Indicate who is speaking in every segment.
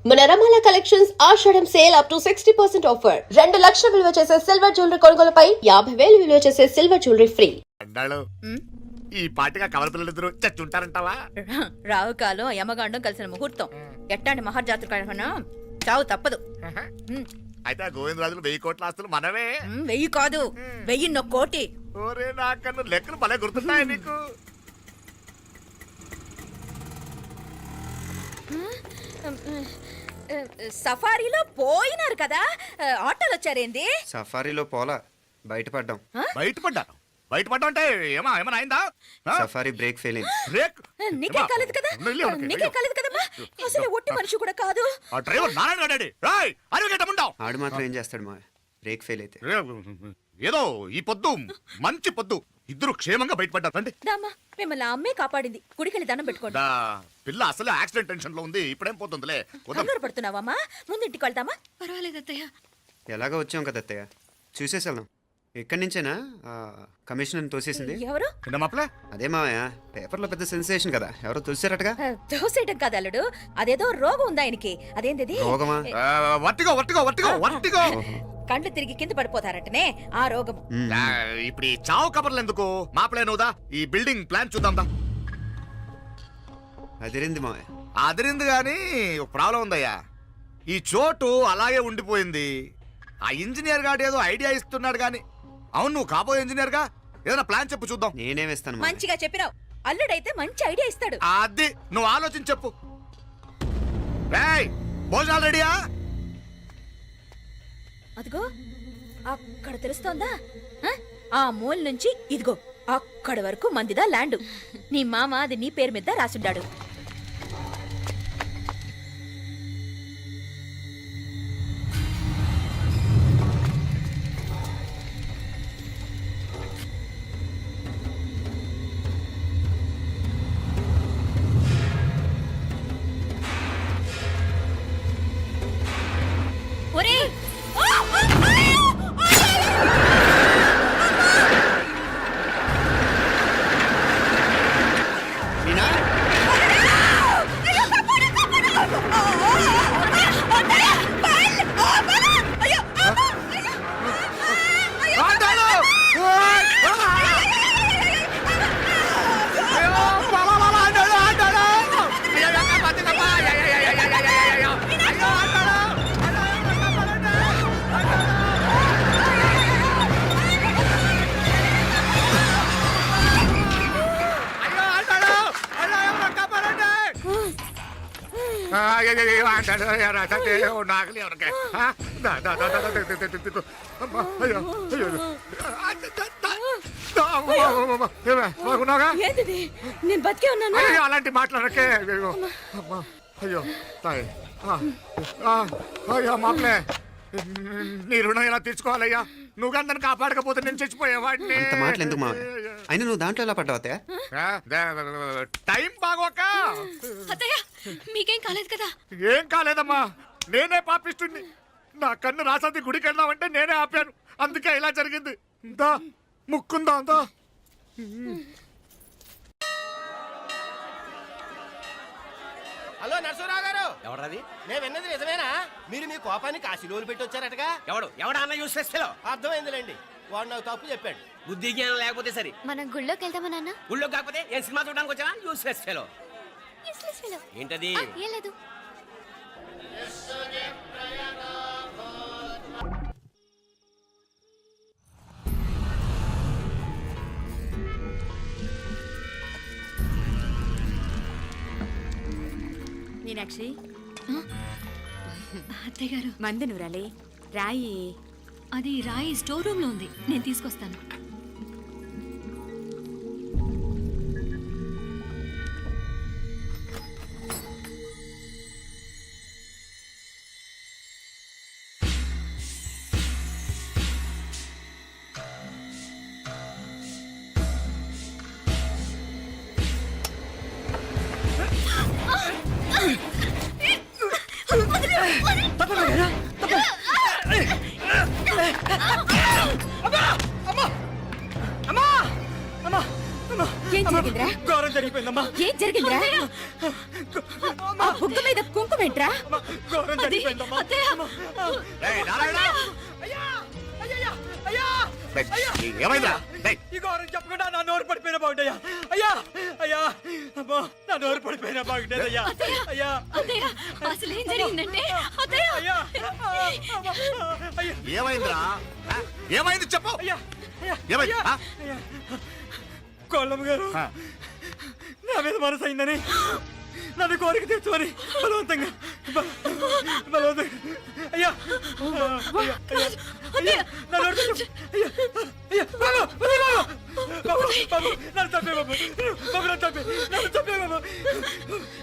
Speaker 1: మన రమాల కలెక్షన్స్ ఆషాఢం సేల్ అప్ టు 60% ఆఫర్. 2 లక్షల విలువ చేసే సిల్వర్ జ్యువెలరీ కొనుగోలుపై 50,000 విలువ చేసే సిల్వర్ జ్యువెలరీ ఫ్రీ.
Speaker 2: అన్నాడు ఈ పాటిగా కవల పిల్లలిద్దరూ చచ్చుంటారంటావా?
Speaker 3: రావు కాలం యమగాండం కలిసిన ముహూర్తం. ఎట్టాంటి మహర్జాతృ కన్నా చావు తప్పదు.
Speaker 2: అయితే ఆ గోవిందరాజులు 1000 కోట్ల ఆస్తులు మనమే.
Speaker 3: 1000 కాదు 1001 కోటి.
Speaker 2: ఓరే నాకన్నా లెక్కలు భలే గుర్తున్నాయి నీకు.
Speaker 3: సఫారీలో పోయినారు కదా, ఆటోలు వచ్చారేంది?
Speaker 4: సఫారీలో పోలా, బయటపడ్డాం.
Speaker 2: బయటపడ్డా అంటే ఏమైనా అయిందా?
Speaker 4: సఫారీ బ్రేక్ ఫెయిల్ అయింది.
Speaker 2: బ్రేక్
Speaker 3: నీకే కాలేదు కదా, నీకే కాలేదు కదమ్మా. అసలు ఒట్టి మనిషి కూడా కాదు.
Speaker 2: ఆ డ్రైవర్ నారాయణ గాడి రాయ్ అరగటముండావు.
Speaker 4: ఆడు మాత్రం ఏం చేస్తాడు మా బ్రేక్ ఫెయిల్ అయితే.
Speaker 2: ఏదో ఈ పొద్దు మంచి పొద్దు ఇద్దరు క్షేమంగా బయటపడ్డారండి.
Speaker 3: దామా మిమ్మల్ని అమ్మే కాపాడింది. గుడికెళ్ళి దండం పెట్టుకోండి.
Speaker 2: పిల్ల అసలు యాక్సిడెంట్ టెన్షన్ లో ఉంది. ఇప్పుడేం పోతుందిలే.
Speaker 3: కంగారు పడుతున్నావమ్మా? ముందు ఇంటికి వెళ్తామా?
Speaker 5: పర్వాలేదు అత్తయ్య.
Speaker 4: ఎలాగో వచ్చాం కదా అత్తయ్య, చూసేసి వెళ్దాం. ఎక్కడి నుంచేనా కమిషనర్ తోసేసింది?
Speaker 3: ఎవరు?
Speaker 4: అదే మావయ్య, పేపర్లో పెద్ద సెన్సేషన్ కదా, ఎవరో తోసారటగా.
Speaker 3: దోసేయటం కాదు అల్లుడు, అదేదో రోగం ఉందా ఆయనకి. అదేంటిది?
Speaker 4: రోగమా?
Speaker 2: వర్టిగో
Speaker 3: కండ్లు తిరిగి కింద పడిపోతారటనే ఆ రోగం.
Speaker 2: ఇప్పుడు ఈ చావు కబర్లు ఎందుకు? మాపలేనుదా ఈ బిల్డింగ్ ప్లాన్ చూద్దాం.
Speaker 4: అదిరింది మావయ్య.
Speaker 2: అదిరింది గాని ఒక ప్రాబ్లం ఉందయ్యా. ఈ చోటు అలాగే ఉండిపోయింది. ఆ ఇంజనీర్ గాడు ఏదో ఐడియా ఇస్తున్నాడు గాని. అవును, నువ్వు కాబోయే ఇంజనీర్ గా ఏదైనా ప్లాన్ చెప్పు చూద్దాం.
Speaker 4: నేనే వేస్తాను.
Speaker 3: మంచిగా చెప్పినావు. అల్లుడైతే మంచి ఐడియా ఇస్తాడు.
Speaker 2: అది నువ్వు ఆలోచించి చెప్పు. భోజనాలు రెడీయా?
Speaker 3: అదిగో అక్కడ తెలుస్తోందా? ఆ మూల నుంచి ఇదిగో అక్కడ వరకు మందిదా ల్యాండ్. నీ మామ అది నీ పేరు మీద రాసుండాడు. నేను బతికే ఉన్నాను.
Speaker 2: అలాంటి మాట్లాడకే. అయ్యో తాయి. అయ్యో మాపలే, నీ రుణం ఎలా తీర్చుకోవాలయ్యా? నువ్వు అందరిని కాపాడకపోతే నేను చచ్చిపోయేవాడిని.
Speaker 4: అంత మాటలు ఎందుకు మావయ్య? అయినా నువ్వు దాంట్లో ఎలా పడ్డావు అత్తయ్య?
Speaker 2: టైం బాగోక.
Speaker 5: అత్తయ్య మీకేం కాలేదు కదా?
Speaker 2: ఏం కాలేదమ్మా, నేనే పాపిస్తుంది. నా కన్ను రాసాది గుడికి వెళ్దామంటే నేనే ఆపాను. అందుకే ఇలా జరిగింది. దా ముక్కుందా అంతా.
Speaker 6: హలో నరసరావు గారు. ఎవరది? నేను విన్నది నిజమేనా? మీరు మీ కోపాన్ని కాశీలోలు పెట్టి వచ్చారటగా?
Speaker 7: ఎవడా అన్న యూస్లెస్ ఫెలో.
Speaker 6: అర్థమైందిలేండి, వాడు నాకు తప్పు చెప్పాడు.
Speaker 7: బుద్ధి జ్ఞానం లేకపోతే సరే.
Speaker 5: మనం గుళ్ళోకి వెళ్దామా నాన్న?
Speaker 7: ఊళ్ళో కాకపోతే ఏం సినిమా చూడడానికి వచ్చావా? Useless fellow. ఏంటది?
Speaker 5: ఏం లేదు.
Speaker 3: మీనాక్షి,
Speaker 5: అత్తయ్య గారు
Speaker 3: మంది నువ్వురాలి రాయి.
Speaker 5: అది రాయి స్టోర్ రూమ్ లో ఉంది, నేను తీసుకొస్తాను.
Speaker 3: ఏం జరిగిందిరా?
Speaker 6: ఘోరం జరిగిపోయిందమ్మా.
Speaker 3: ఏం జరిగిందిరా? ఆ బుగ్గ మీద కుంకుమేంట్రా?
Speaker 2: రేయ్, నారాయణ! రేయ్, ఏమైందా రేయ్,
Speaker 8: ఈ గౌరవం చెప్పకుండా నా నోరు పడిపోయిన బాగుంటాయా? అయ్యా అయ్యా అమ్మో నా నోరు పడిపోయిన బాగుంటేదయ్యా. అయ్యా
Speaker 5: అత్తయ్య అసలు ఏం జరిగిందంటే అత్తయ్య
Speaker 8: అయ్యా అయ్యా
Speaker 2: ఏమైందిరా ఆ? ఏమైంది చెప్పు
Speaker 8: అయ్యా అయ్యా
Speaker 2: ఏమైంది ఆ?
Speaker 8: అయ్యా కోళ్ళమ్మ గారు
Speaker 2: ఆ.
Speaker 8: నా మీద మనసు అయిందని నన్ను కోరిక తెచ్చుకొని బలవంతంగా బలవంతంగా అయ్యా అయ్యా అయ్యా అయ్యా నా నోరు తెచ్చు. అయ్యా అయ్యా బాబు బాబు బాబు నన్ను చంపే బాబు బాబు నన్ను చంపే బాబు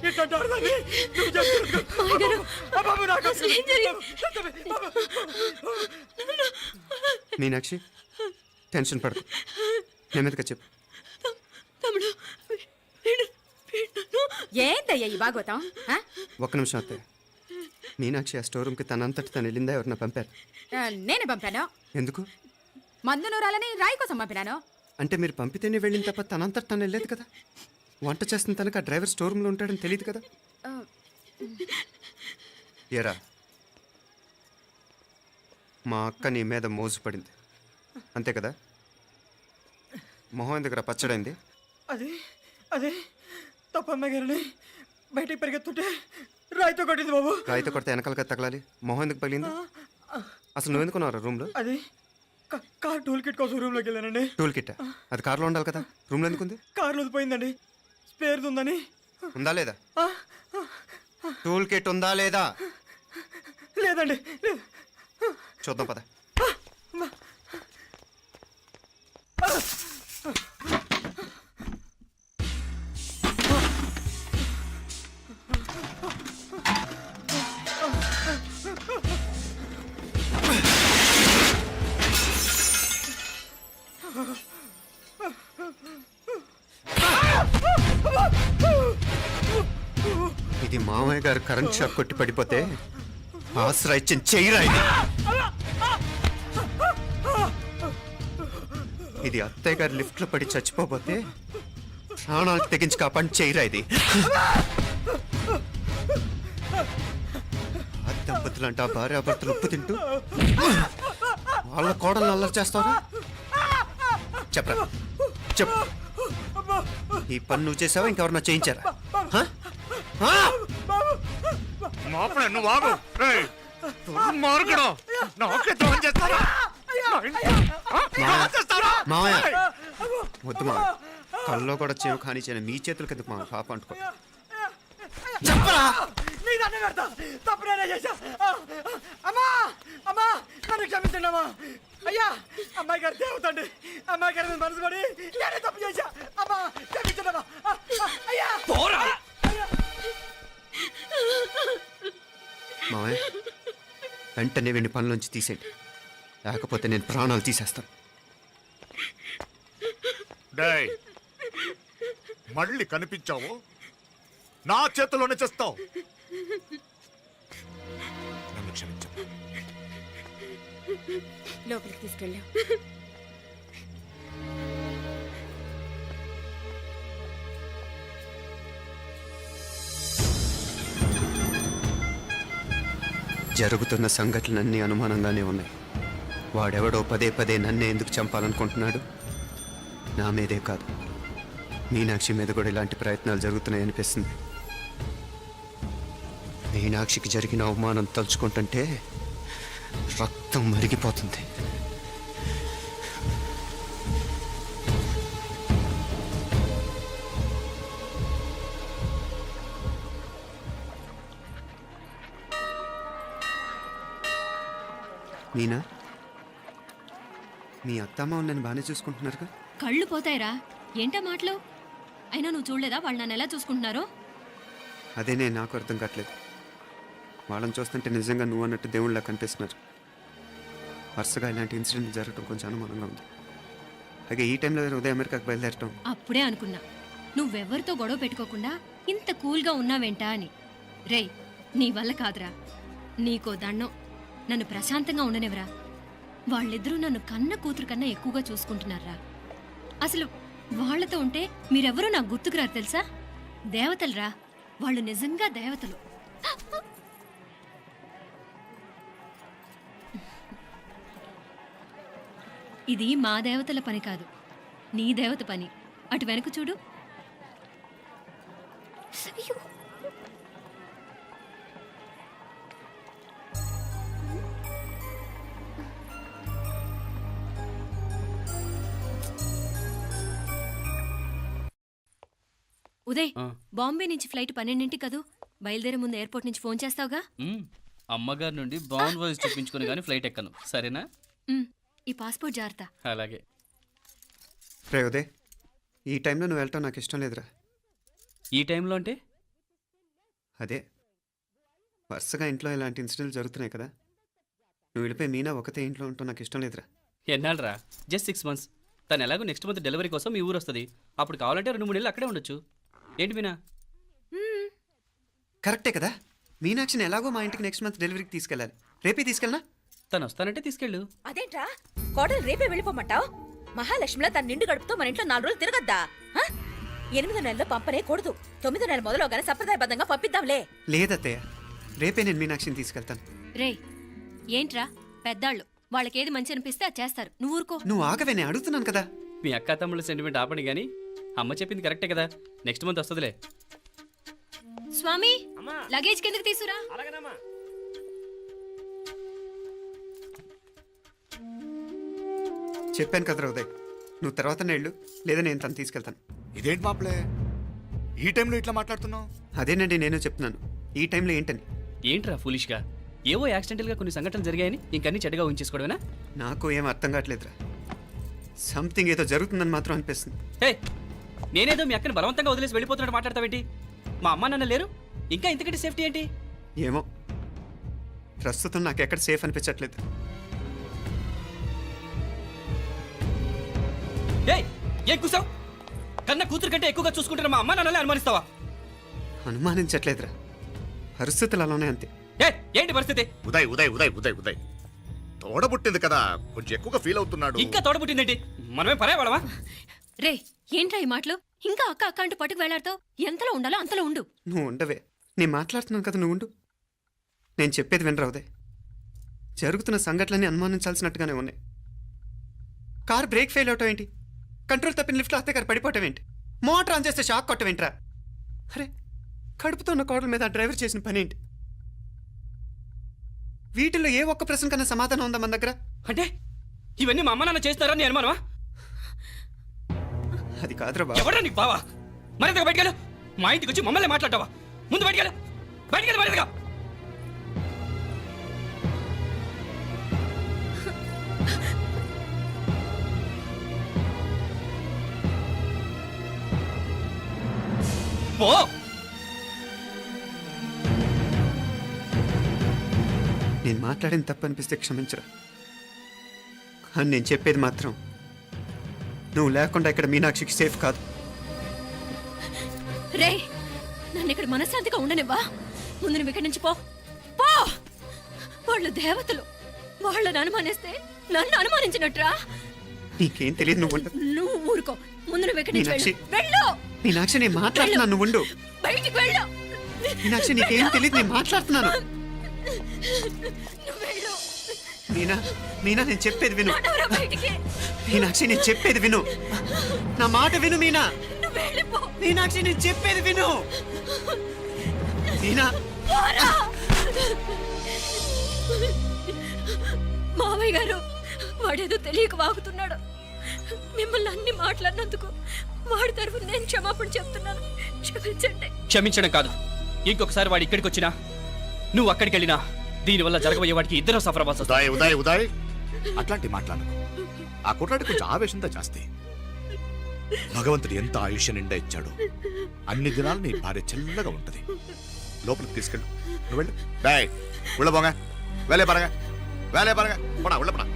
Speaker 8: ఇట్లాంటి ఆడదాన్ని నువ్వు చెప్తున్నావు బాబు నాకు
Speaker 4: మీనాక్షి టెన్షన్ పడకు నెమ్మదిగా చెప్పు.
Speaker 3: ఏంటయ్యా ఈ భాగవతం? ఆ?
Speaker 4: ఒక్క నిమిషం అత్తయ్య. మీనాక్షి ఆ స్టోర్ రూమ్కి తనంతటి తను వెళ్ళిందా ఎవరన్నా పంపారు?
Speaker 3: నేనే పంపాను.
Speaker 4: ఎందుకు?
Speaker 3: మందు నూరాలని రాయి కోసం పంపినాను.
Speaker 4: అంటే మీరు పంపితేనే వెళ్ళిన తప్ప తనంతటి తను వెళ్ళలేదు కదా. వంట చేస్తున్న తనకు ఆ డ్రైవర్ స్టోర్ రూమ్లో ఉంటాడని తెలియదు కదా. ఏరా మా అక్క నీ మీద మోజు పడింది అంతే కదా. మొహం ఎందుకు పచ్చడైంది?
Speaker 8: అది అదే తప్పమ్మ గారిని బయటికి పరిగెత్తుంటే రాయితో కొట్టింది బాబు.
Speaker 4: రాయితో కొడితే వెనకాలగా తగలాలి. మొహం ఎందుకు పగిలింది? అసలు నువ్వు ఎందుకున్నావు రూమ్లో?
Speaker 8: అది కార్ టూల్ కిట్ కోసం రూమ్లోకి వెళ్ళానండి.
Speaker 4: టూల్ కిట్ అది కార్లో ఉండాలి కదా, రూమ్లో ఎందుకుంది?
Speaker 8: కార్లో పోయిందండి, స్పేర్ ఉందని.
Speaker 4: ఉందా లేదా? టూల్ కిట్ ఉందా లేదా
Speaker 8: లేదండి లేదు.
Speaker 4: చూద్దాం పద. ఇది మామయ్య గారు కరెంట్ షాక్ కొట్టి పడిపోతే ఆసరా ఇచ్చిన చెయ్యిరా ఇది. ఇది అత్తయ్య గారు లిఫ్ట్ లో పడి చచ్చిపోతే ప్రాణాలకు తెగించి కాపాడి చెయ్యిరా ఇది. ఆ దంపతులంట భార్యాభర్తలు ఉప్పు తింటూ వాళ్ళ కోడలు అల్లరి చేస్తారా? చెప్పరా చెప్పు. ఈ పని నువ్వు చేసావా ఇంకెవరన్నా చేయించారా? హ? హ?
Speaker 2: మాపడే నువ్వు ఆగు. రేయ్, దుర్మార్గుడు. నాకే ద్రోహం చేస్తారా? ద్రోహం చేస్తారా?
Speaker 4: మావయ్య వద్దు మావయ్య, కల్లో కూడా చేవు కానిచ్చాను మీ చేతులకి ఎందుకు మావయ్య? పాప అంటుకో. చెప్పరా?
Speaker 8: నీ దండం పెడతా, తప్పు నేనే చేశా. అమ్మా అమ్మా నన్ను క్షమించండి అమ్మా. అయ్యా అమ్మాయి గారు దేవతండి, అమ్మాయి గారి మీద మనసు పడి నేనే తప్పు చేశా. అమ్మా క్షమించండి అమ్మా. అయ్యా
Speaker 4: మావయ్య వెంటనే వెండి పనులోంచి తీసేయండి, లేకపోతే నేను ప్రాణాలు తీసేస్తాను.
Speaker 2: డేయ్, మళ్ళీ కనిపించావు నా చేతిలోనే చేస్తావు. నన్ను క్షమించు.
Speaker 3: లోపలికి తీసుకెళ్ళాం.
Speaker 4: జరుగుతున్న సంఘటనలన్నీ అనుమానంగానే ఉన్నాయి. వాడెవడో పదే పదే నన్నే ఎందుకు చంపాలనుకుంటున్నాడు? నా మీదే కాదు, మీనాక్షి మీద కూడా ఇలాంటి ప్రయత్నాలు జరుగుతున్నాయనిపిస్తుంది. మీనాక్షికి జరిగిన అవమానం తలుచుకుంటుంటే రక్తం మరిగిపోతుంది. మీనా, మీ అత్తమ్మ నన్ను బాగానే చూసుకుంటున్నారుగా?
Speaker 5: కళ్ళు పోతాయిరా ఏంటా మాటలు? అయినా నువ్వు చూడలేదా వాళ్ళు నన్ను ఎలా చూసుకుంటున్నారో?
Speaker 4: అదేనే నాకు అర్థం కావట్లేదు. వాళ్ళని చూస్తుంటే నిజంగా నువ్వు అన్నట్టు దేవుళ్ళ కనిపిస్తున్నారు. వరుసగా ఇలాంటి ఇన్సిడెంట్ జరగడం కొంచెం అనుమానంగా ఉంది. అలాగే ఈ టైంలో ఉదయం అమెరికాకు బయలుదేరటం.
Speaker 5: అప్పుడే అనుకున్నా నువ్వెవ్వరితో గొడవ పెట్టుకోకుండా ఇంత కూల్గా ఉన్నావేంటా అని. రేయ్, నీ వల్ల కాదురా, నీకో దండం, నన్ను ప్రశాంతంగా ఉండనివరా. వాళ్ళిద్దరూ నన్ను కన్న కూతురు కన్నా ఎక్కువగా చూసుకుంటున్నారా. అసలు వాళ్లతో ఉంటే మీరెవరూ నాకు గుర్తుకురారు తెలుసా? దేవతలరా, వాళ్ళు నిజంగా దేవతలు. ఇది మా దేవతల పని కాదు, నీ దేవత పని. అటు వెనక చూడు. ఉదయ్, బాంబే నుంచి ఫ్లైట్ 12ంటికి కదూ. బయలుదేరే ముందు ఎయిర్పోర్ట్ నుంచి ఫోన్ చేస్తావుగా?
Speaker 9: అమ్మగారి నుండి బాగుండ్ వాయిస్ చూపించుకుని కానీ ఫ్లైట్ ఎక్కను, సరేనా?
Speaker 5: ఈ పాస్పోర్ట్ జాగ్రత్త.
Speaker 9: అలాగే.
Speaker 4: రే ఉదయ్, ఈ టైంలో నువ్వు వెళ్ళటం నాకు ఇష్టం లేదురా.
Speaker 9: ఈ టైంలో అంటే?
Speaker 4: అదే వరుసగా ఇంట్లో ఇలాంటి ఇన్సిడెంట్లు జరుగుతున్నాయి కదా, నువ్వు వెళ్ళిపోయి మీనా ఒకతే ఇంట్లో ఉంటావు నాకు ఇష్టం లేదురా.
Speaker 9: ఎన్నాళ్ళరా? Just 6 months. తను ఎలాగో నెక్స్ట్ మంత్ డెలివరీ కోసం మీ ఊరు వస్తుంది. అప్పుడు కావాలంటే 2-3 నెలలు అక్కడే ఉండొచ్చు. ఏంటి మీనా?
Speaker 4: కరెక్టే కదా, మీనాక్షిని ఎలాగో మా ఇంటికి నెక్స్ట్ మంత్ డెలివరీకి తీసుకెళ్ళాలి. రేపే తీసుకెళ్ళనా?
Speaker 9: తను వస్తానంటే తీసుకెళ్ళు.
Speaker 3: అదేంట్రా కోడలు రేపే వెళ్ళిపోమంటావు? మహాలక్ష్మిలా తన నిండు గడుపుతో మన ఇంట్లో 4 రోజులు తిరగద్దా? 8వ నెలలో పంపనే కూడదు. 9వ నెల మొదలుగానే సంప్రదాయబద్ధంగా పంపిద్దాంలే.
Speaker 4: లేదత్తయ్య, రేపే నేను మీనాక్షిని తీసుకెళ్తాను.
Speaker 5: రే, ఏంట్రా పెద్దాళ్ళు, వాళ్ళకేది మంచి అనిపిస్తే అది చేస్తారు. నువ్వు ఊరుకో.
Speaker 4: నువ్వు ఆగవే, నేను అడుగుతున్నాను కదా.
Speaker 9: మీ అక్క తమ్ముళ్ళ సెంటిమెంట్ ఆపండి కానీ అమ్మ చెప్పింది కరెక్టే కదా, నెక్స్ట్ మంత్ వస్తుందిలే.
Speaker 5: స్వామి,
Speaker 6: అమ్మా.
Speaker 5: లగేజ్ కిందకి తీసురా.
Speaker 6: అలాగేనమ్మా.
Speaker 4: చెప్పాను కదరా ఉదయ్, నువ్వు తర్వాత నేళ్ళు లేదా నేను తను తీసుకెళ్తాను.
Speaker 2: ఇదేంటి మాప్లే, ఈ టైంలో ఇట్లా మాట్లాడుతున్నావు?
Speaker 4: అదేనండి నేను చెప్తున్నాను, ఈ టైంలో ఏంటని.
Speaker 9: ఏంట్రా ఫులిష్గా? ఏవో యాక్సిడెంటల్గా కొన్ని సంఘటనలు జరిగాయని ఇంకన్నీ చెడ్డగా ఊహించేసుకోవడమేనా?
Speaker 4: నాకు ఏం అర్థం కావట్లేదురా, సంథింగ్ ఏదో జరుగుతుందని మాత్రం అనిపిస్తుంది.
Speaker 9: హే, నేనేదో మీ అక్కని బలవంతంగా వదిలేసి వెళ్ళిపోతున్నట్టు మాట్లాడతావేంటి? మా అమ్మ నాన్న లేరు, ఇంకా ఇంతకంటే సేఫ్టీ ఏంటి?
Speaker 4: ఏమో, ప్రస్తుతం నాకు ఎక్కడ సేఫ్ అనిపించట్లేదు.
Speaker 9: ఏయ్, ఏం కూసావు? కన్న కూతురు కంటే ఎక్కువగా చూసుకుంటున్న మా అమ్మ నాన్నలే అనుమానిస్తావా?
Speaker 4: అనుమానించట్లేదురా, పరిస్థితులు అలానే అంతే.
Speaker 9: ఏ, ఏంటి పరిస్థితి?
Speaker 2: ఉదయ్ ఉదయ్ ఉదయ్ ఉదయ్ ఉదయ్ తోడబుట్టింది కదా, కొంచెం ఎక్కువగా ఫీల్ అవుతున్నాడు.
Speaker 9: ఇంకా తోడబుట్టిందేంటి? మనమే పరాయవాడవా?
Speaker 5: రే, ఏంట్రా ఈ మాటలు? ఇంకా అక్క అక్క అంటూ పట్టుకు వెళ్లాడుతావు. ఎంతలో ఉండాలో అంతలో ఉండు.
Speaker 4: నువ్వు ఉండవే, నేను మాట్లాడుతున్నాను కదా, నువ్వు ఉండు. నేను చెప్పేది వినరా ఉదయ్, జరుగుతున్న సంఘటనలన్నీ అనుమానించాల్సినట్టుగానే ఉన్నాయి. కార్ బ్రేక్ ఫెయిల్ అవటం ఏంటి, కంట్రోల్ తప్పిన లిఫ్ట్లో అత్తే గారు పడిపోవటం ఏంటి, మోటార్ ఆన్ చేస్తే షాక్ కొట్టం ఏంట్రా? అరే, కడుపుతో ఉన్న కోడల మీద ఆ డ్రైవర్ చేసిన పని ఏంటి? వీటిల్లో ఏ ఒక్క ప్రశ్న కన్నా సమాధానం ఉందా మన దగ్గర?
Speaker 9: అంటే ఇవన్నీ మా అమ్మ నాన్న చేస్తారా నీ అనుమానమా?
Speaker 4: అది కాదురా బాబు.
Speaker 9: ఎవరా నీకు బావా? మరింతగా బయటకెళ్ళు. మా ఇంటికి వచ్చి మమ్మల్ని మాట్లాడతావా? ముందు బయటకెళ్ళు, బయటకెళ్ళు మరింతగా. పో.
Speaker 4: నేను మాట్లాడిన తప్పు అనిపిస్తే క్షమించరా, కానీ నేను చెప్పేది మాత్రం నువ్వు లేకుండా ఇక్కడ మీనాక్షికి సేఫ్ కాదు.
Speaker 5: రే, నన్ను ఇక్కడ మనశ్శాంతిగా ఉండనివ్వా. ముందు నువ్వు ఇక్కడి నుంచి పో. పో. వాళ్ళు దేవతలు, వాళ్ళని అనుమానిస్తే నన్ను అనుమానించినట్రా.
Speaker 4: నీకేం తెలియదు, నువ్వు ఉండు.
Speaker 5: నువ్వు ఊరుకో. ముందు నువ్వు ఇక్కడి నుంచి
Speaker 4: మీనాక్షి.
Speaker 5: వెళ్ళు.
Speaker 4: మీనాక్షి, నేను మాట్లాడుతున్నాను, నువ్వు ఉండు.
Speaker 5: బయటికి వెళ్ళు.
Speaker 4: మీనాక్షి, నీకేం తెలియదు, నేను మాట్లాడుతున్నాను.
Speaker 5: నువ్వు వెళ్ళు.
Speaker 4: మీనా, మీనా, నేను చెప్పేది విను.
Speaker 5: నడవరా బయటికి.
Speaker 4: మీనాక్షి, నేను చెప్పేది విను, నా మాట విను. మీనా,
Speaker 5: నువ్వు వెళ్ళిపో.
Speaker 4: మీనాక్షి, నేను చెప్పేది విను. మీనా,
Speaker 5: పోరా. మావయ్య గారు, వాడేదో తెలియక వాగుతున్నాడు. మిమ్మల్ని అన్ని మాట్లాడినందుకు వాడి తరఫున నేను క్షమాపణ చెప్తున్నాను. క్షమించండి.
Speaker 9: క్షమించడం కాదు, ఇంకొకసారి వాడు ఇక్కడికి వచ్చినా నువ్వు అక్కడికి వెళ్ళినా దీనివల్ల జరగబోయే వాడికి ఇద్దరు సఫర్ అవ్వాల్సి వస్తుంది.
Speaker 2: ఉదయ్ ఉదయ్ ఉదయ్ అట్లాంటి మాట్లాడకు. ఆ కుట్రాడి కొంచెం ఆవేశంతో జాస్తి. భగవంతుడు ఎంత ఆయుష్య నిండా ఇచ్చాడు, అన్ని దినాలు నీ భార్య చల్లగా ఉంటది. లోపలికి తీసుకెళ్ళు, నువ్వు వెళ్ళు. డాయ్ ఉள்ள పోங்க, வேலையை பாருங்க, வேலையை பாருங்க, போடா உள்ள போடா.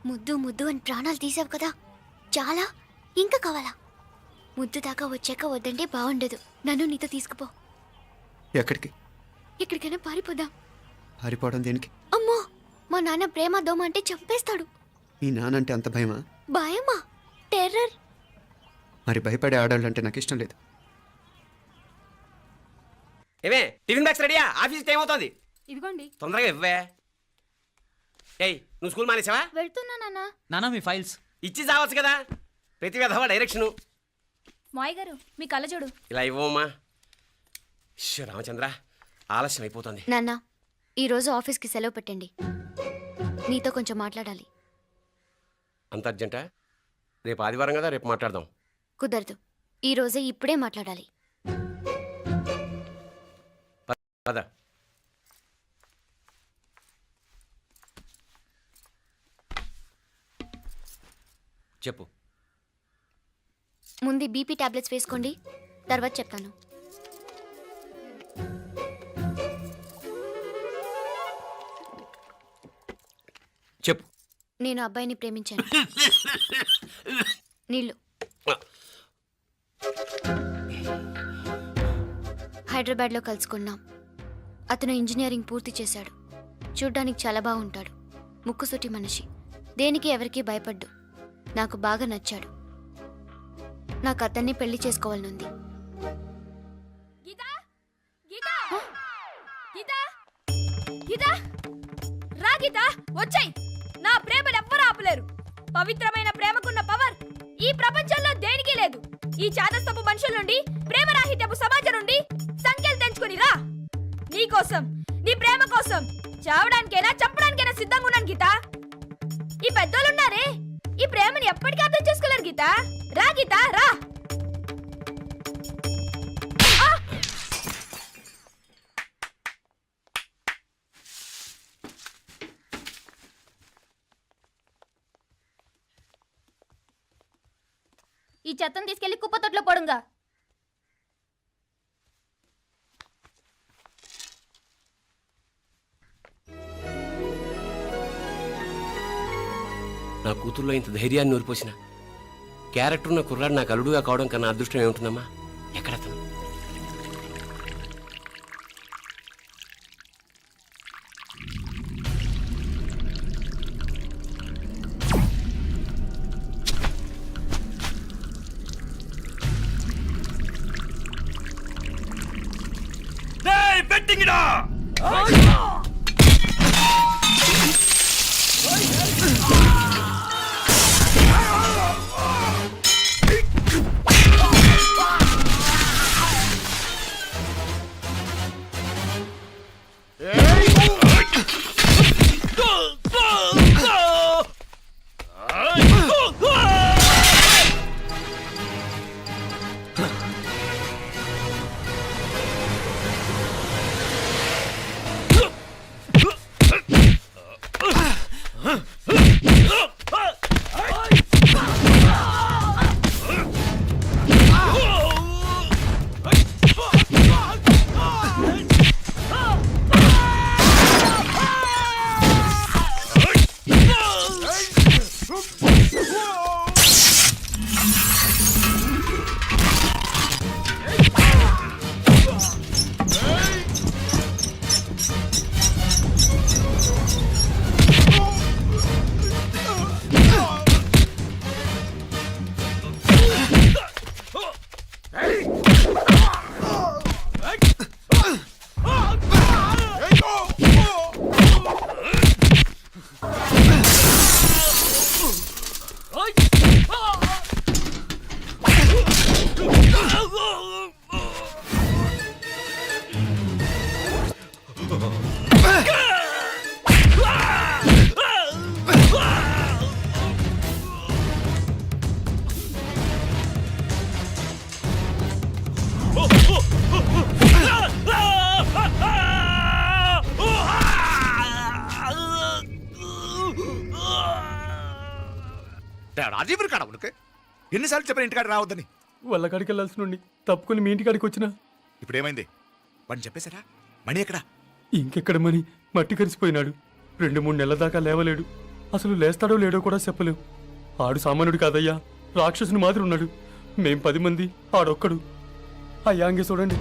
Speaker 10: ముద్దు ముద్దు అని ప్రాణాలు తీసావు కదా, చాలా ఇంకా కావాలా? ముద్దు దాకా వచ్చాక వద్దంటే బాగుండదు. నన్ను నీతో తీసుకుపో.
Speaker 4: ఎక్కడికి?
Speaker 10: ఎక్కడికైనా పారిపోదాం.
Speaker 4: పారిపోవడం దేనికి?
Speaker 10: అమ్మో, మా నాన్న ప్రేమ దోమ అంటే చంపేస్తాడు.
Speaker 4: ఈ నానంటే అంత భయమా?
Speaker 10: భయమా? టెర్రర్.
Speaker 4: మరి భయపడే ఆడవాళ్ళు అంటే నాకు ఇష్టం లేదు.
Speaker 7: ఏమే టిఫిన్ బ్యాగ్స్ రెడీయా? ఆఫీస్ టైం అవుతుంది.
Speaker 5: ఇదిగోండి.
Speaker 7: తొందరగా ఇవ్వే. ఏయ్ నువ్వు స్కూల్ మానేసావా?
Speaker 10: వెళ్తున్నా నాన్న.
Speaker 9: నానా మీ ఫైల్స్.
Speaker 7: ఇచ్చి చావచ్చు కదా. ప్రతి విధవా డైరెక్షను.
Speaker 10: మాయ్ గారు మీ కళ్ళజోడు.
Speaker 7: ఇలా ఇవ్వమ్మా. రామచంద్ర ఆలస్యం అయిపోతుంది.
Speaker 10: నాన్న, ఈరోజు ఆఫీస్కి సెలవు పెట్టండి. నీతో కొంచెం మాట్లాడాలి.
Speaker 7: అంత అర్జెంటా? రేపు ఆదివారం కదా, రేపు మాట్లాడదాం.
Speaker 10: కుదరదు, ఈరోజే ఇప్పుడే మాట్లాడాలి.
Speaker 7: పద. చెప్పు.
Speaker 10: ముందు బీపీ టాబ్లెట్స్ వేసుకోండి, తర్వాత చెప్తాను.
Speaker 7: చెప్పు.
Speaker 10: నేను అబ్బాయిని ప్రేమించాను. నీళ్ళు. హైదరాబాద్లో కలుసుకున్నాం. అతను ఇంజనీరింగ్ పూర్తి చేశాడు. చూడ్డానికి చాలా బాగుంటాడు. ముక్కుసూటి మనిషి. దేనికి ఎవరికీ భయపడ్డు. నాకు బాగా నచ్చాడు. నాకు అతన్ని పెళ్లి చేసుకోవాలనుంది.
Speaker 3: వచ్చాయి. నా ప్రేమను ఎవ్వరూ ఆపలేరు. పవిత్రమైన ప్రేమకున్న పవర్ ఈ ప్రపంచంలో దేనికి లేదు. ఈ చాదస్తపు మనుషుల నుండి, ప్రేమరాహిత్యపు సమాజం నుండి సంఖ్యలు తెంచుకుని రా. నీ కోసం, నీ ప్రేమ కోసం చావడానికైనా చంపడానికైనా సిద్ధంగా ఉన్నాను గీత. ఈ పెద్దోళ్ళున్నారే, ఈ ప్రేమని ఎప్పటికీ అర్థం చేసుకోలేరు గీత. రా గీత, రా. ఈ చెత్తను తీసుకెళ్లి కుప్పతొట్లో పడుంగా.
Speaker 7: నా కూతుర్లో ఇంత ధైర్యాన్ని నూరిపోసిన క్యారెక్టర్ ఉన్న కుర్రాడు నాకు అల్లుడుగా కావడం కన్నా అదృష్టం ఏముంటుందమ్మా? ఎక్కడతను?
Speaker 2: రాజీవర్ కాడ ఉనకే ఎన్నిసార్లు చెప్పిన ఇంటికాడ రావద్దని?
Speaker 8: వాళ్ళ కాడికి వెళ్ళాల్సి నుండి తప్పుకొని మీ ఇంటికాడికి వచ్చినా.
Speaker 2: ఇప్పుడు ఏమైంది? వాడిని చెప్పేశారా? మణి ఎక్కడా?
Speaker 8: ఇంకెక్కడ మని మట్టి కరిసిపోయినాడు. 2-3 నెలల దాకా లేవలేడు. అసలు లేస్తాడో లేడో కూడా చెప్పలేం. ఆడు సామాన్యుడు కాదయ్యా, రాక్షసుని మాదిరి ఉన్నాడు. మేం 10 మంది, ఆడొక్కడు. అయ్యా అంగే చూడండి.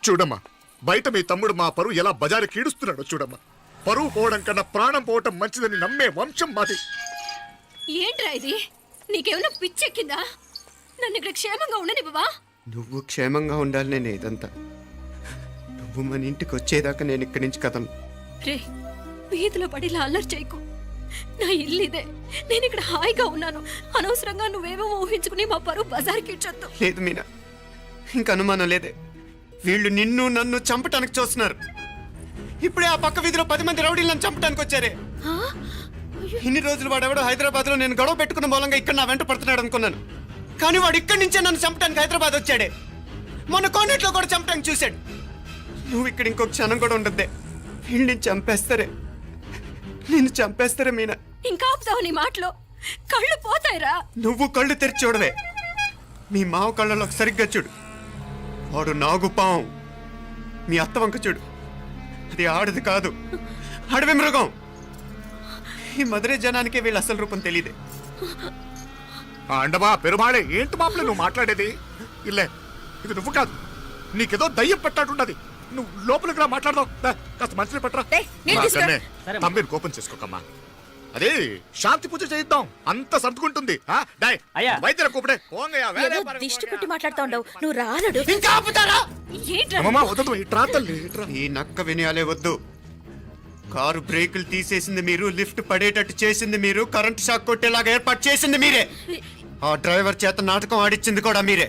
Speaker 2: చూడమ్మా, బయట మీ తమ్ముడు మా పరువు ఎలా బజారు కీడుస్తున్నాడో చూడమ్మా. పరువు పోవడం కన్నా ప్రాణం పోవటం మంచిదని నమ్మే వంశం మాది.
Speaker 5: ఏంట్రా ఇది? నీకేమైనా పిచ్చెక్కిందా? నన్ను ఇక్కడ క్షేమంగా ఉండనివ్వవా?
Speaker 4: నువ్వు క్షేమంగా ఉండాలి నేను ఇదంతా. నువ్వు మన ఇంటికి వచ్చేదాకా నేను ఇక్కడి నుంచి కదలను.
Speaker 5: రే, వీధిలో పడి ఇలా అల్లరి చేయకు. నా ఇల్లు ఇదే, నేను ఇక్కడ హాయిగా ఉన్నాను. అనవసరంగా నువ్వేమో ఊహించుకుని మా పరువు బజార్కి ఇచ్చొద్దు.
Speaker 4: లేదు మీనా, ఇంక అనుమానం లేదే. వీళ్ళు నిన్ను నన్ను చంపటానికి చూస్తున్నారు. ఇప్పుడే ఆ పక్క వీధిలో 10 మంది రౌడీలు నన్ను చంపటానికి వచ్చారే. ఇన్ని రోజులు వాడెవడో హైదరాబాద్లో నేను గొడవ పెట్టుకున్న మూలంగా ఇక్కడ నా వెంట పడుతున్నాడు అనుకున్నాను. కానీ వాడు ఇక్కడి నుంచే నన్ను చంపటానికి హైదరాబాద్ వచ్చాడే. మొన్న కోనేట్లో కూడా చంపటానికి చూశాడు. నువ్వు ఇక్కడ ఇంకొక క్షణం కూడా ఉండద్దే. వీళ్ళని చంపేస్తారే, నిన్ను చంపేస్తారే మీనా.
Speaker 5: ఇంకా ఆపుతావు నీ మాటలో? కళ్ళు పోతాయిరా.
Speaker 4: నువ్వు కళ్ళు తెరిచి చూడవే. మీ మావ కళ్ళలో సరిగ్గా చూడు. వాడు నాగుపాం. మీ అత్త వంక చూడు, అది ఆడది కాదు, అడవి మృగం. ఈ మధుரை జనానికి వీళ్ళ అసలు రూపం తెలియదే.
Speaker 2: అండమా పెరుమాళే, ఏంటి మాపలే నువ్వు మాట్లాడేది? ఇల్లే, ఇది నువ్వు కాదు, నీకేదో దయ్యం పెట్టాడున్నది. నువ్వు లోపలికి రా, మాట్లాడదాం. కాస్త మంచిని పట్టరా. తమ్మిని కోపం చేసుకోకమ్మా. అదే శాంతి పూజ చేయిద్దాం, అంత సర్దుకుంటుంది. వైద్యుల కూపడే
Speaker 3: దిష్టి కొట్టి మాట్లాడుతూ ఉండవు. నువ్వు రానడు.
Speaker 4: ఇంకా ఆపుతారా?
Speaker 2: అమ్మమ్మ వద్దు, ఇట్రా తల్లి, ఇట్రా.
Speaker 4: ఈ నక్క వినయాలే వద్దు. కారు బ్రేకులు తీసేసింది మీరు, లిఫ్ట్ పడేటట్టు చేసింది మీరు, కరెంట్ షాక్ కొట్టేలాగా ఏర్పాటు చేసింది మీరే. ఆ డ్రైవర్ చేత నాటకం ఆడిచ్చింది కూడా మీరే.